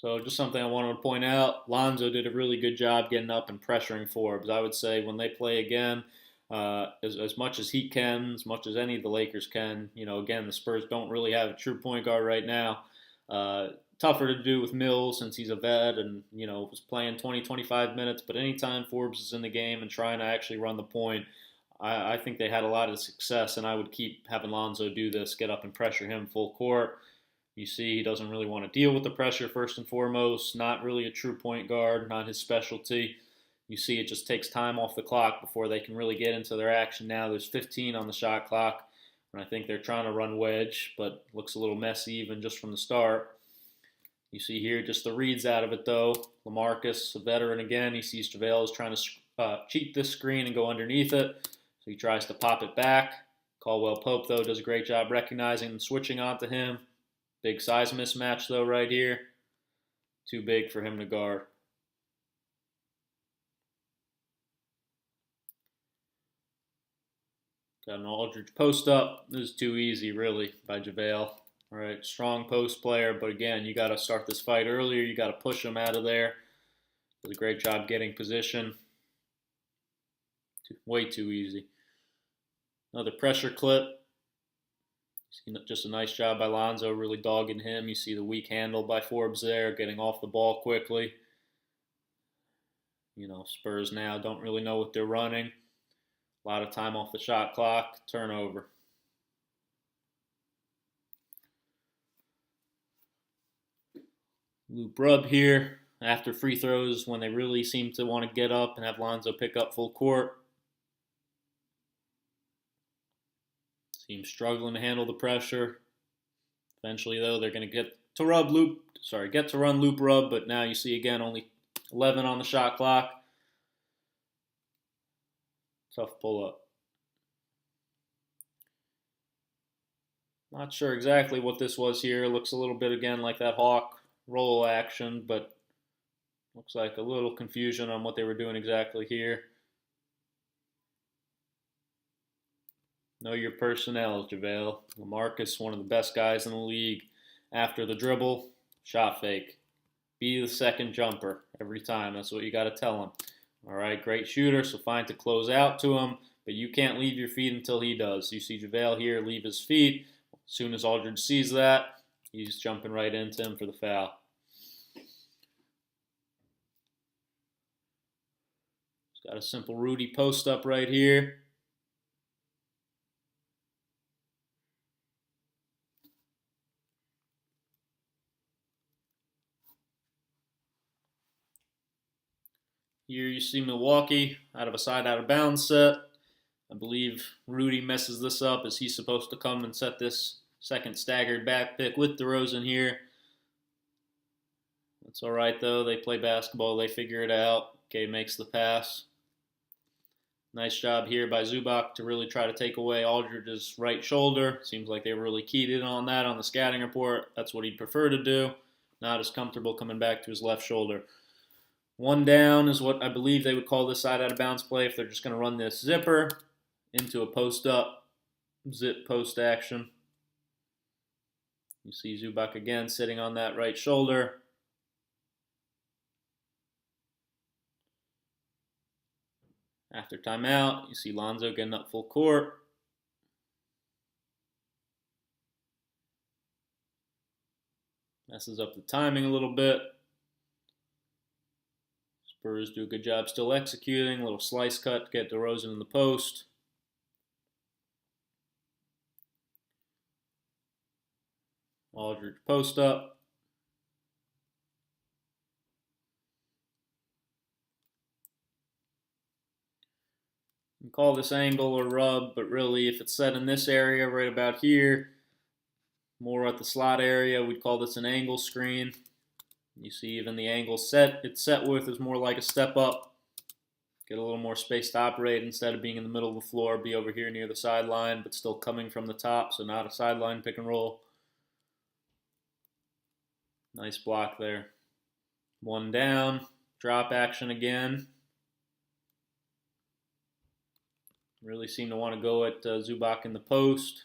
So just something I wanted to point out, Lonzo did a really good job getting up and pressuring Forbes. I would say when they play again, as much as he can, as much as any of the Lakers can, again, the Spurs don't really have a true point guard right now. Uh, Tougher to do with Mills since he's a vet and, was playing 20, 25 minutes. But anytime Forbes is in the game and trying to actually run the point, I think they had a lot of success, and I would keep having Lonzo do this, get up and pressure him full court. You see, he doesn't really want to deal with the pressure first and foremost. Not really a true point guard, not his specialty. You see, it just takes time off the clock before they can really get into their action now. There's 15 on the shot clock, and I think they're trying to run wedge, but looks a little messy even just from the start. You see here just the reads out of it, though. LaMarcus, a veteran again, he sees JaVale is trying to cheat this screen and go underneath it, so he tries to pop it back. Caldwell Pope, though, does a great job recognizing and switching onto him. Big size mismatch, though, right here. Too big for him to guard. Got an Aldridge post up. This is too easy, really, by JaVale. All right, strong post player, but again, you got to start this fight earlier. You got to push him out of there. Does a great job getting position. Way too easy. Another pressure clip. Just a nice job by Lonzo, really dogging him. You see the weak handle by Forbes there, getting off the ball quickly. Spurs now don't really know what they're running. A lot of time off the shot clock. Turnover. Loop rub here after free throws when they really seem to want to get up and have Lonzo pick up full court. Team struggling to handle the pressure. Eventually, though, they're going to get to run loop rub, but now you see again only 11 on the shot clock. Tough pull up. Not sure exactly what this was here. Looks a little bit again like that Hawk roll action, but looks like a little confusion on what they were doing exactly here. Know your personnel, JaVale. LaMarcus, one of the best guys in the league. After the dribble, shot fake. Be the second jumper every time. That's what you got to tell him. All right, great shooter, so fine to close out to him, but you can't leave your feet until he does. You see JaVale here leave his feet. As soon as Aldridge sees that, he's jumping right into him for the foul. He's got a simple Rudy post up right here. Here you see Milwaukee out of a side out of bounds set. I believe Rudy messes this up as he's supposed to come and set this second staggered back pick with DeRozan here. That's all right, though. They play basketball. They figure it out. Okay, makes the pass. Nice job here by Zubac to really try to take away Aldridge's right shoulder. Seems like they were really keyed in on that on the scouting report. That's what he'd prefer to do. Not as comfortable coming back to his left shoulder. One down is what I believe they would call this side out of bounds play if they're just going to run this zipper into a post up, zip post action. You see Zubac again sitting on that right shoulder. After timeout, you see Lonzo getting up full court. Messes up the timing a little bit. Spurs do a good job still executing. A little slice cut to get DeRozan in the post. Aldridge post up. You can call this angle or rub, but really if it's set in this area right about here, more at the slot area, we'd call this an angle screen. You see even the angle it's set with is more like a step up. Get a little more space to operate instead of being in the middle of the floor, be over here near the sideline, but still coming from the top, so not a sideline pick and roll. Nice block there. One down, drop action again. Really seem to want to go at Zubac in the post.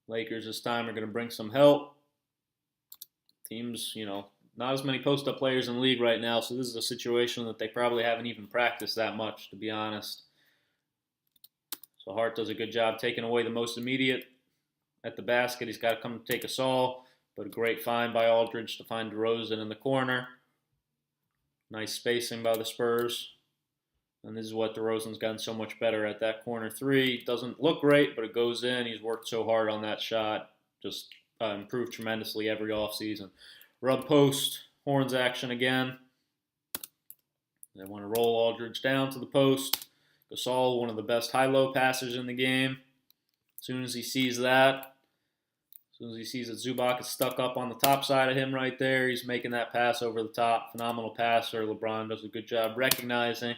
Lakers this time are going to bring some help. Teams, not as many post-up players in the league right now, so this is a situation that they probably haven't even practiced that much, to be honest. So Hart does a good job taking away the most immediate at the basket. He's got to come take us all, but a great find by Aldridge to find DeRozan in the corner. Nice spacing by the Spurs. And this is what DeRozan's gotten so much better at. That corner three doesn't look great, but it goes in. He's worked so hard on that shot. Just improved tremendously every offseason. Rub post, horns action again. They want to roll Aldridge down to the post. Gasol, one of the best high-low passers in the game. As soon as he sees that, as soon as he sees that Zubac is stuck up on the top side of him right there, he's making that pass over the top. Phenomenal passer. LeBron does a good job recognizing.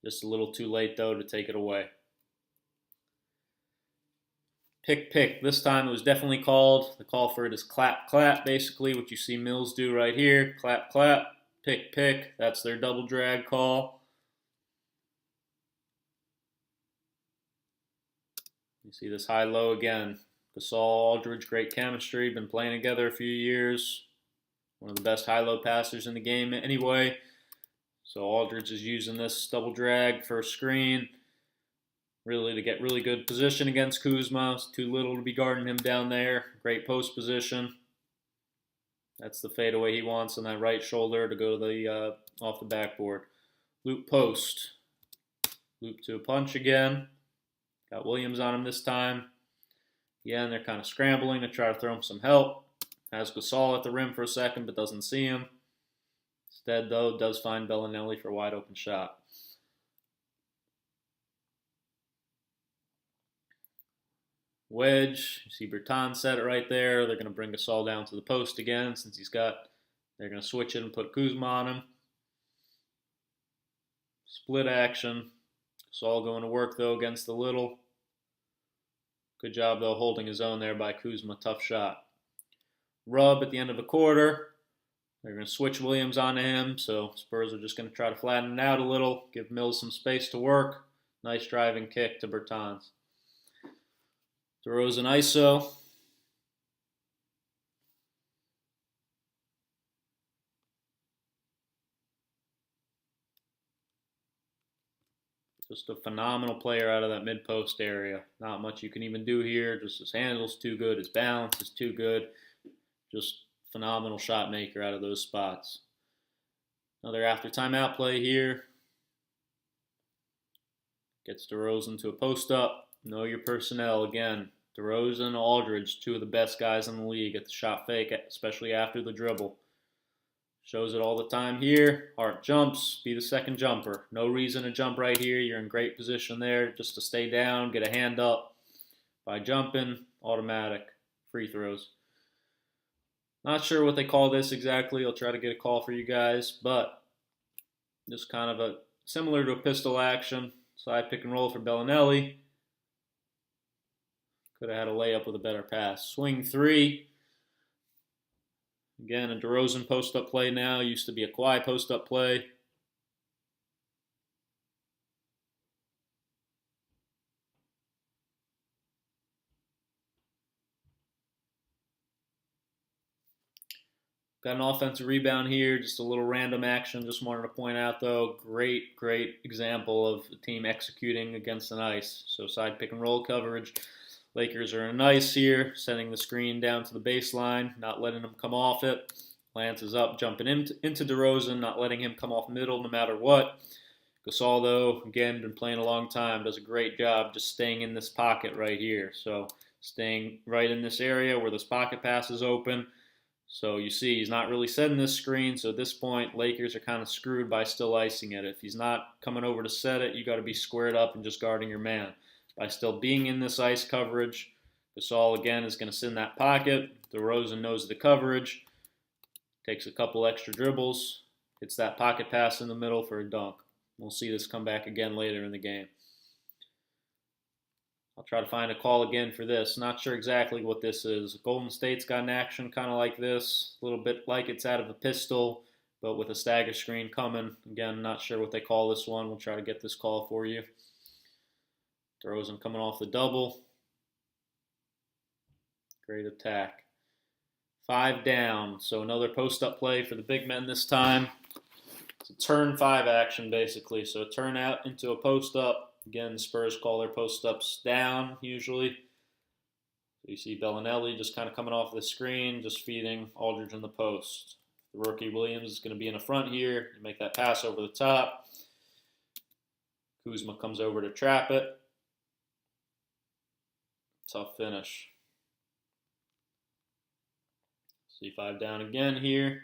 Just a little too late, though, to take it away. Pick. This time it was definitely called. The call for it is clap, basically what you see Mills do right here. Clap, pick. That's their double drag call. You see this high-low again. Gasol, Aldridge, great chemistry. Been playing together a few years. One of the best high-low passers in the game anyway. So Aldridge is using this double drag for a screen, really to get really good position against Kuzma. It's too little to be guarding him down there. Great post position. That's the fadeaway he wants on that right shoulder to go to the off the backboard. Loop post. Loop to a punch again. Got Williams on him this time. Yeah, and they're kind of scrambling to try to throw him some help. Has Gasol at the rim for a second, but doesn't see him. Instead, though, does find Bellinelli for a wide open shot. Wedge. You see Bertan set it right there. They're going to bring Gasol down to the post again since they're going to switch it and put Kuzma on him. Split action. Gasol going to work, though, against the little. Good job, though, holding his own there by Kuzma. Tough shot. Rub at the end of the quarter. They're going to switch Williams onto him, so Spurs are just going to try to flatten it out a little, give Mills some space to work. Nice driving kick to Bertans. DeRozan ISO. Just a phenomenal player out of that mid-post area. Not much you can even do here. Just his handle's too good. His balance is too good. Just phenomenal shot maker out of those spots. Another after timeout play here. Gets DeRozan to a post up. Know your personnel again. DeRozan, Aldridge, two of the best guys in the league at the shot fake, especially after the dribble. Shows it all the time here. Hart jumps, be the second jumper. No reason to jump right here. You're in great position there just to stay down, get a hand up. By jumping, automatic. Free throws. Not sure what they call this exactly. I'll try to get a call for you guys, but just kind of similar to a pistol action. Side pick and roll for Bellinelli. Could have had a layup with a better pass. Swing three. Again, a DeRozan post-up play now. Used to be a Kawhi post-up play. Got an offensive rebound here, just a little random action. Just wanted to point out, though, great example of the team executing against an ice. So side pick and roll coverage. Lakers are in ice here, sending the screen down to the baseline, not letting him come off it. Lance is up, jumping into DeRozan, not letting him come off middle no matter what. Gasol, though, again, been playing a long time, does a great job just staying in this pocket right here. So staying right in this area where this pocket pass is open. So you see he's not really setting this screen, so at this point, Lakers are kind of screwed by still icing it. If he's not coming over to set it, you got to be squared up and just guarding your man. By still being in this ice coverage, Gasol, again, is going to sit in that pocket. DeRozan knows the coverage, takes a couple extra dribbles, hits that pocket pass in the middle for a dunk. We'll see this come back again later in the game. I'll try to find a call again for this. Not sure exactly what this is. Golden State's got an action kind of like this, a little bit like it's out of a pistol, but with a stagger screen coming. Again, not sure what they call this one. We'll try to get this call for you. DeRozan coming off the double. Great attack. 5 down. So another post-up play for the big men this time. It's a turn 5 action, basically. So turn out into a post-up. Again, Spurs call their post-ups down, usually. So you see Bellinelli just kind of coming off the screen, just feeding Aldridge in the post. The rookie Williams is going to be in the front here. You make that pass over the top. Kuzma comes over to trap it. Tough finish. C5 down again here.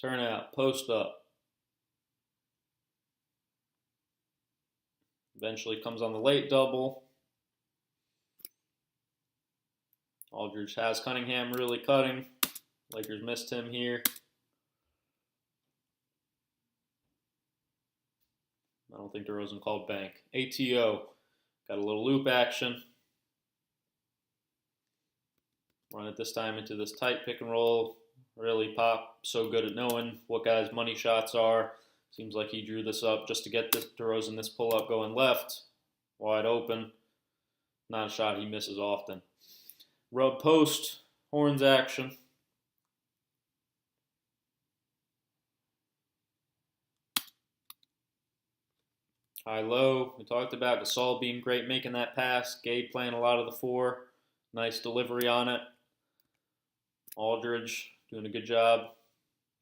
Turn out, post up. Eventually comes on the late double. Aldridge has Cunningham really cutting. Lakers missed him here. I don't think DeRozan called bank. ATO. Got a little loop action. Run it this time into this tight pick and roll. Really Pop so good at knowing what guys' money shots are. Seems like he drew this up just to get this DeRozan this pull up going left. Wide open. Not a shot he misses often. Rub post. Horns action. High-low, we talked about Gasol being great making that pass. Gabe playing a lot of the 4. Nice delivery on it. Aldridge doing a good job.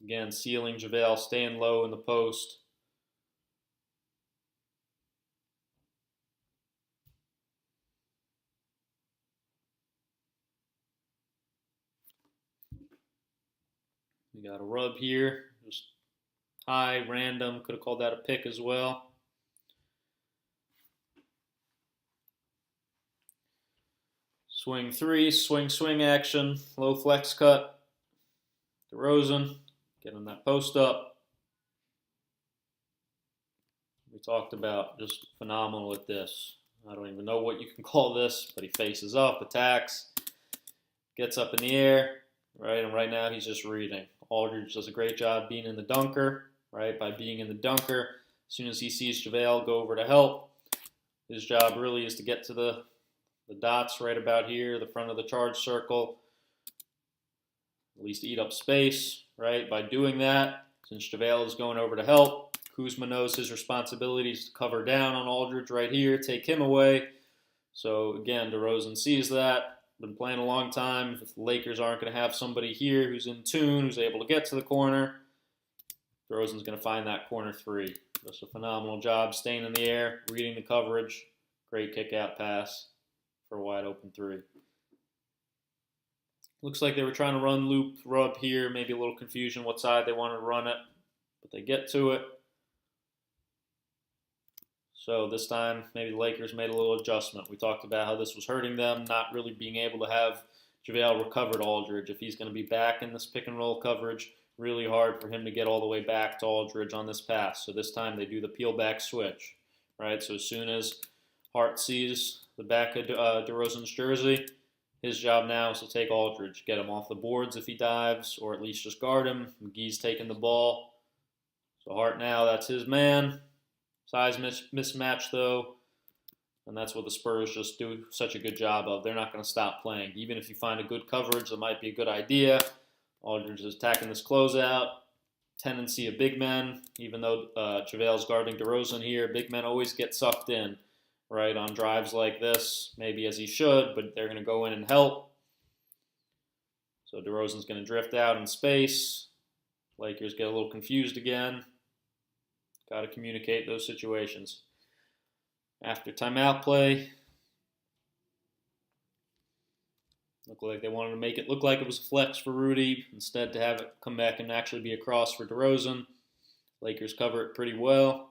Again, sealing JaVale, staying low in the post. We got a rub here. Just high, random. Could have called that a pick as well. Swing 3, swing action, low flex cut. DeRozan, getting that post up. We talked about just phenomenal at this. I don't even know what you can call this, but he faces up, attacks, gets up in the air, right? And right now he's just reading. Aldridge does a great job being in the dunker, right? By being in the dunker, as soon as he sees JaVale go over to help, his job really is to get to the dots right about here, the front of the charge circle, at least eat up space, right? By doing that, since JaVale is going over to help, Kuzma knows his responsibility is to cover down on Aldridge right here, take him away. So again, DeRozan sees that, been playing a long time. If the Lakers aren't going to have somebody here who's in tune, who's able to get to the corner, DeRozan's going to find that corner 3. Just a phenomenal job staying in the air, reading the coverage, great kick-out pass for a wide open 3. Looks like they were trying to run loop rub here. Maybe a little confusion what side they wanted to run it. But they get to it. So this time, maybe the Lakers made a little adjustment. We talked about how this was hurting them, not really being able to have JaVale recovered Aldridge. If he's going to be back in this pick and roll coverage, really hard for him to get all the way back to Aldridge on this pass. So this time they do the peel back switch, right? So as soon as Hart sees the back of DeRozan's jersey, his job now is to take Aldridge, get him off the boards if he dives, or at least just guard him. McGee's taking the ball. So Hart now, that's his man. Size mismatch, though, and that's what the Spurs just do such a good job of. They're not going to stop playing. Even if you find a good coverage, that might be a good idea. Aldridge is attacking this closeout. Tendency of big men, even though JaVale's guarding DeRozan here, big men always get sucked in, right, on drives like this, maybe as he should, but they're going to go in and help. So DeRozan's going to drift out in space. Lakers get a little confused again. Got to communicate those situations. After timeout play, looked like they wanted to make it look like it was a flex for Rudy, instead to have it come back and actually be a cross for DeRozan. Lakers cover it pretty well.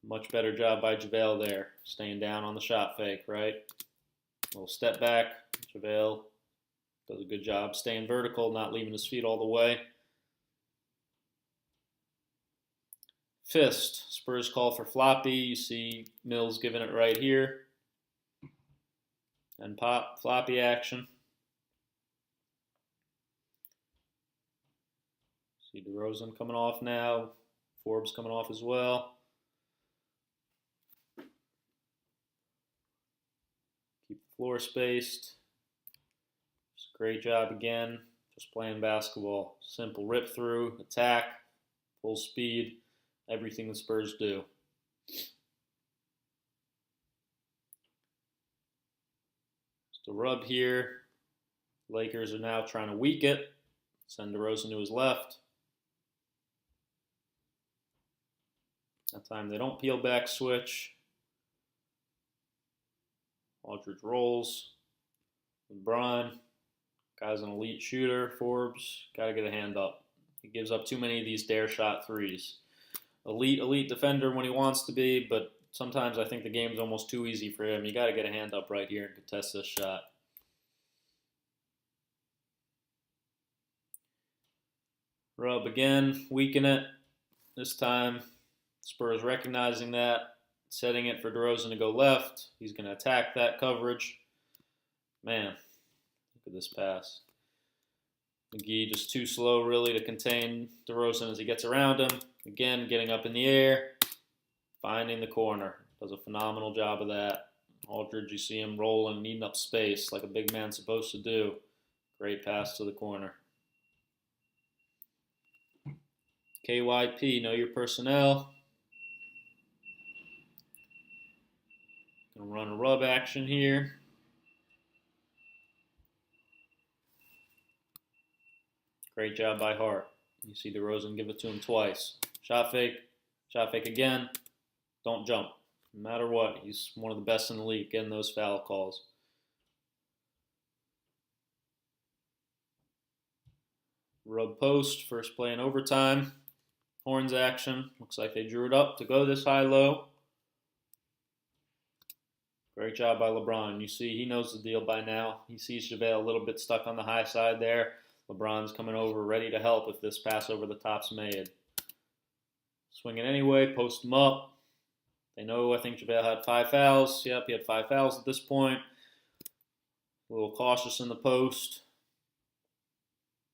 Much better job by JaVale there, staying down on the shot fake, right? A little step back. JaVale does a good job staying vertical, not leaving his feet all the way. Fist. Spurs call for floppy. You see Mills giving it right here. And pop, floppy action. See DeRozan coming off now. Forbes coming off as well. Keep the floor spaced. Just great job again. Just playing basketball. Simple rip through, attack, full speed, everything the Spurs do. Just a rub here. Lakers are now trying to weak it. Send DeRozan to his left. That time they don't peel back switch. Aldridge rolls. LeBron, guy's an elite shooter. Forbes, got to get a hand up. He gives up too many of these dare shot threes. Elite defender when he wants to be, but sometimes I think the game's almost too easy for him. You got to get a hand up right here and contest this shot. Rub again, weaken it. This time, Spurs recognizing that, setting it for DeRozan to go left. He's going to attack that coverage. Man, look at this pass. McGee just too slow, really, to contain DeRozan as he gets around him. Again, getting up in the air, finding the corner. Does a phenomenal job of that. Aldridge, you see him rolling, needing up space like a big man's supposed to do. Great pass to the corner. KYP, know your personnel. Gonna run a rub action here. Great job by Hart. You see DeRozan give it to him twice. Shot fake again. Don't jump. No matter what, he's one of the best in the league getting those foul calls. Rub post, first play in overtime. Horns action. Looks like they drew it up to go this high-low. Great job by LeBron. You see, he knows the deal by now. He sees JaVale a little bit stuck on the high side there. LeBron's coming over, ready to help if this pass over the top's made. Swing it anyway, post him up. They know, I think JaVale had 5 fouls. Yep, he had 5 fouls at this point. A little cautious in the post.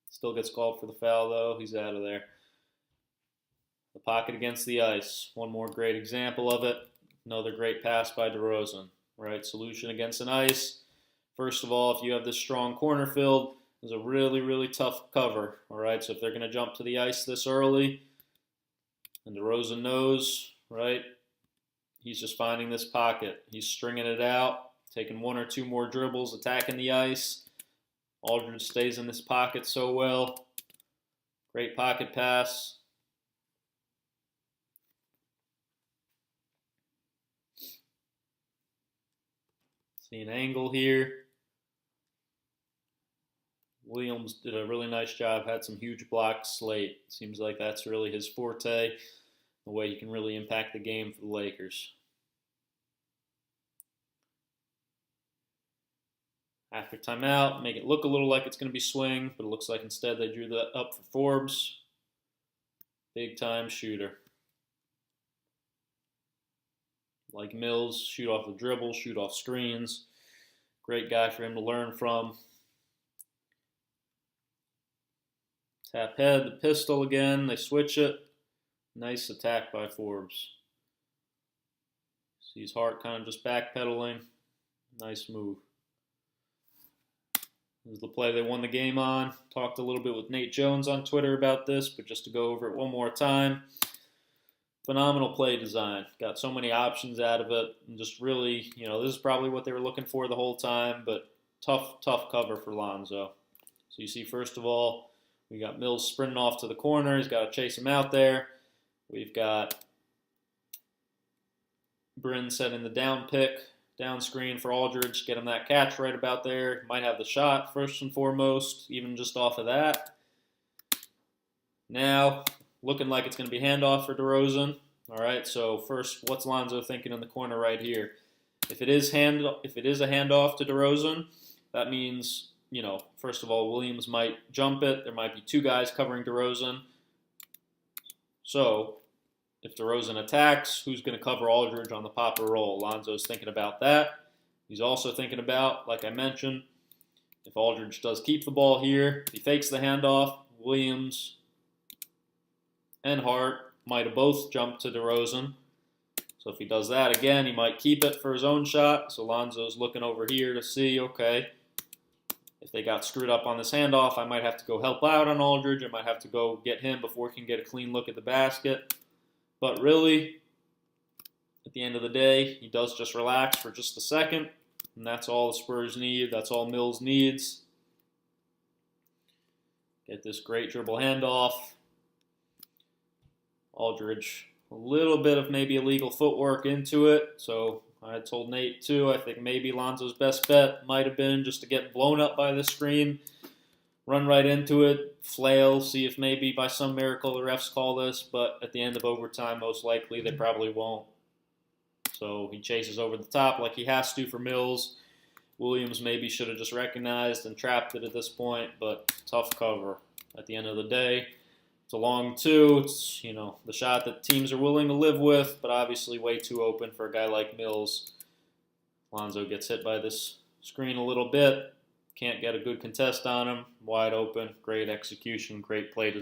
Still gets called for the foul, though. He's out of there. The pocket against the ice. One more great example of it. Another great pass by DeRozan. Right, solution against an ice. First of all, if you have this strong corner filled, there's a really tough cover. All right, so if they're going to jump to the ice this early, and DeRozan knows, right, he's just finding this pocket. He's stringing it out, taking 1 or 2 more dribbles, attacking the ice. Aldridge stays in this pocket so well. Great pocket pass. See an angle here. Williams did a really nice job, had some huge blocks late. Seems like that's really his forte, the way he can really impact the game for the Lakers. After timeout, make it look a little like it's going to be swing, but it looks like instead they drew that up for Forbes. Big time shooter. Like Mills, shoot off the dribble, shoot off screens. Great guy for him to learn from. Tap head, the pistol again. They switch it. Nice attack by Forbes. Sees Hart kind of just backpedaling. Nice move. This is the play they won the game on. Talked a little bit with Nate Jones on Twitter about this, but just to go over it one more time. Phenomenal play design. Got so many options out of it. And just really, this is probably what they were looking for the whole time, but tough cover for Lonzo. So you see, first of all, we got Mills sprinting off to the corner. He's got to chase him out there. We've got Bryn setting the down pick, down screen for Aldridge. Get him that catch right about there. Might have the shot first and foremost, even just off of that. Now, looking like it's going to be handoff for DeRozan. All right, so first, what's Lonzo thinking in the corner right here? If it is a handoff to DeRozan, that means, first of all, Williams might jump it. There might be 2 guys covering DeRozan. So if DeRozan attacks, who's going to cover Aldridge on the pop or roll? Lonzo's thinking about that. He's also thinking about, like I mentioned, if Aldridge does keep the ball here, he fakes the handoff, Williams and Hart might have both jumped to DeRozan. So if he does that again, he might keep it for his own shot. So Lonzo's looking over here to see, okay, if they got screwed up on this handoff, I might have to go help out on Aldridge. I might have to go get him before he can get a clean look at the basket. But really, at the end of the day, he does just relax for just a second, and that's all the Spurs need. That's all Mills needs. Get this great dribble handoff. Aldridge, a little bit of maybe illegal footwork into it. So I told Nate too, I think maybe Lonzo's best bet might have been just to get blown up by the screen, run right into it, flail, see if maybe by some miracle the refs call this, but at the end of overtime, most likely they probably won't. So he chases over the top like he has to for Mills. Williams maybe should have just recognized and trapped it at this point, but tough cover at the end of the day. It's a long two. It's, the shot that teams are willing to live with, but obviously way too open for a guy like Mills. Lonzo gets hit by this screen a little bit. Can't get a good contest on him. Wide open. Great execution. Great play design.